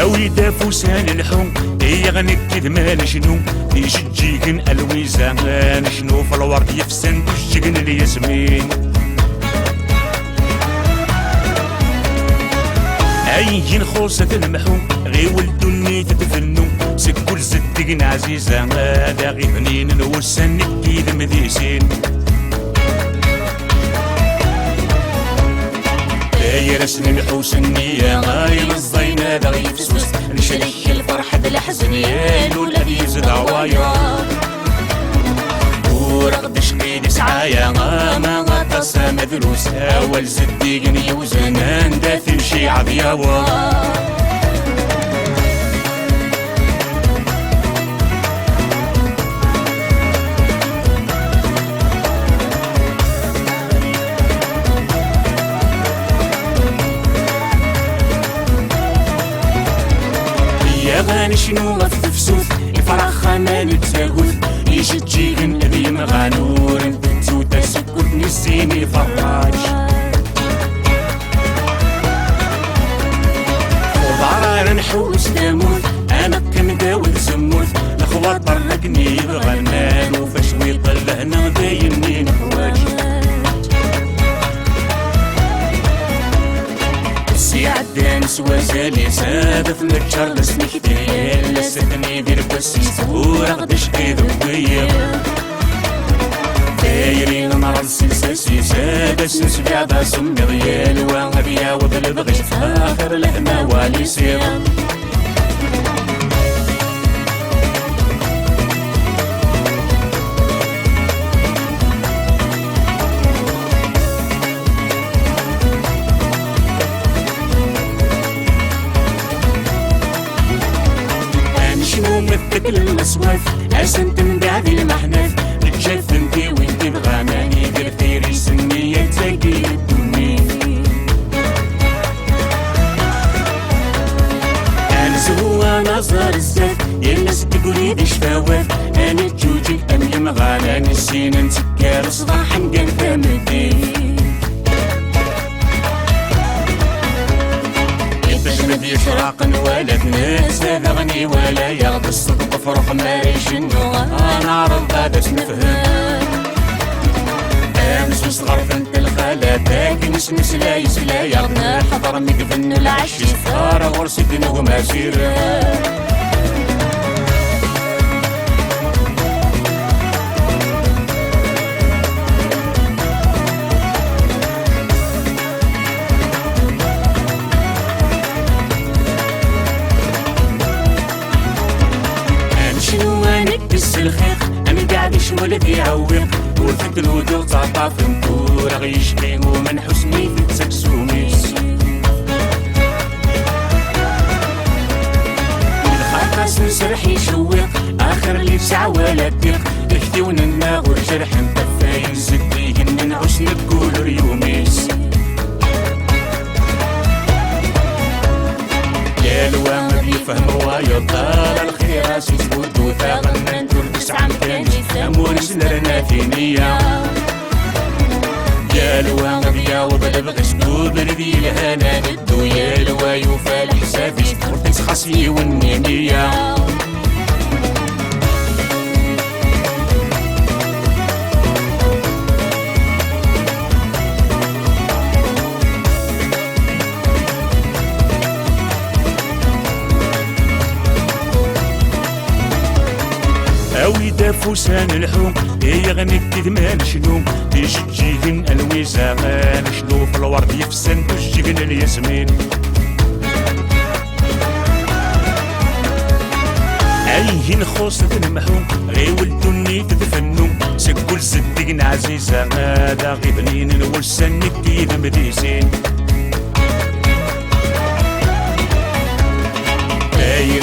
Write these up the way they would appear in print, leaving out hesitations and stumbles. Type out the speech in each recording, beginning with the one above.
ويدا فوسان الحوم يغنك كذمان شنو يشجيكن الويزان شنو في الورد يفسن تشجيكن الياسمين ايين خوصة المحوم غي ولدو ني تتفنو سكول زدقن عزيزة هذا غي فنين نوسن كيد مديسين داير سنين حوسنية غايم الزينة دا غيفسوس نشلك الفرحة دا الحزن يالو الذي يزد عوايا ورغد شقيد سعايا ما غطاسا مدروس اول زديقن يوزنان دا تمشي عضياوا غاني شنو غتفسوس الفرح خمان يتساقوث يجي تجيغن ذي مغانور انتو تسكت نسيني فراج وضعرار نحوس نموت انا كنداول زموت الخوات طرقني بغنان وفاش ويطلعنا دايمني نحواج عدان سوا زالي سادف نتشر لسنك ديال لسدني دير بسيس ورغدش قيد وقيا دايرين نار السلساسي سادة سنسبيع دا سمي ضيال وغبيا وبالبغش فاخر لحما والي سير مثلك الاسواف اسنت من بعد المحناف نتشاف انتي وانتي بغماني دير ثيري سنية تلاقي الدني انا سهوة نظر الزاف يلس تقولي دي شفاواف انا تجوجي امي مغانا نسينا نسكر صباح نقل ثمدي مدي شراق ولا تناس هذا غني ولا يغض الصدق فرح ماريش النوع انا عرض هذا نفهم امس وصغر فنت الخالات نسنس لا يسلا يغنى حضر مقفن العشي صار غرس دنو مسيرة بس الخيق انا قاعد شمال في عويق وفت الودو تعطى في مطور غيشقي ومن حسني في تسكسوميس الخاطس نسرح يشويق اخر اللي ساعة ولا تضيق احتي وننا والجرح مطفاين زديهن نعوش نقول ريوميس يالوا ما بيفهم رواية طال الخير سيسود وثاغن ندور تسعة مكاني امونس لرنا في نية يالوا غبيا وبلبغش بردي الهنا ندو يالوا يوفى الحسابي ورتنس خاصي والنينية فوسان الحوم يغني كدمان شنو تيجي تجيهن الوزاغان شنو في الورد يفسن وجيهن الياسمين أيهن خوص تنمحو غي ولدوني تدفنو سكول صدقنا عزيزة هذا غي بنين والسن كيد مديسين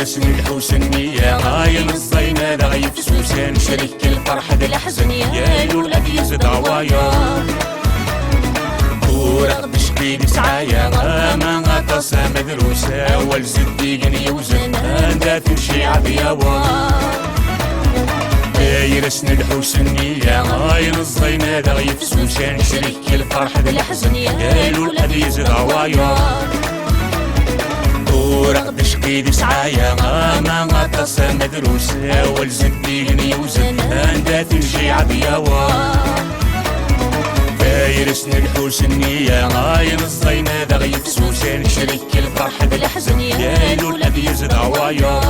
رسم الحوسنية غاية الصين هذا غي فسوسان شريك الفرحة ذا الحزن يا الولاد يزد عوايا ورق بشقيد سعايا ما غطس مدروسة والزديقن يوزن هذا تمشي عبياوا رسم الحوسنية غاية الصين هذا غي فسوسان شريك الفرحة ذا الحزن يا الولاد يزد عوايا ورق بشقيد سعايا ما غطس مدروسة والزديقن يوزن هذا تمشي عبياوا فايرسنا الحوسنية غاين الصين هذا غي فسوسان شريك الفرحة ذا الحزن يا الولاد يزد عوايا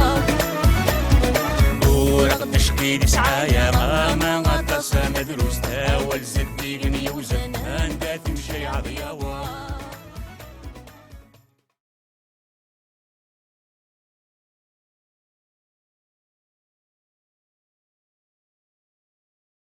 ورق بشقيد سعايا ما غطس مدروسة والزديقن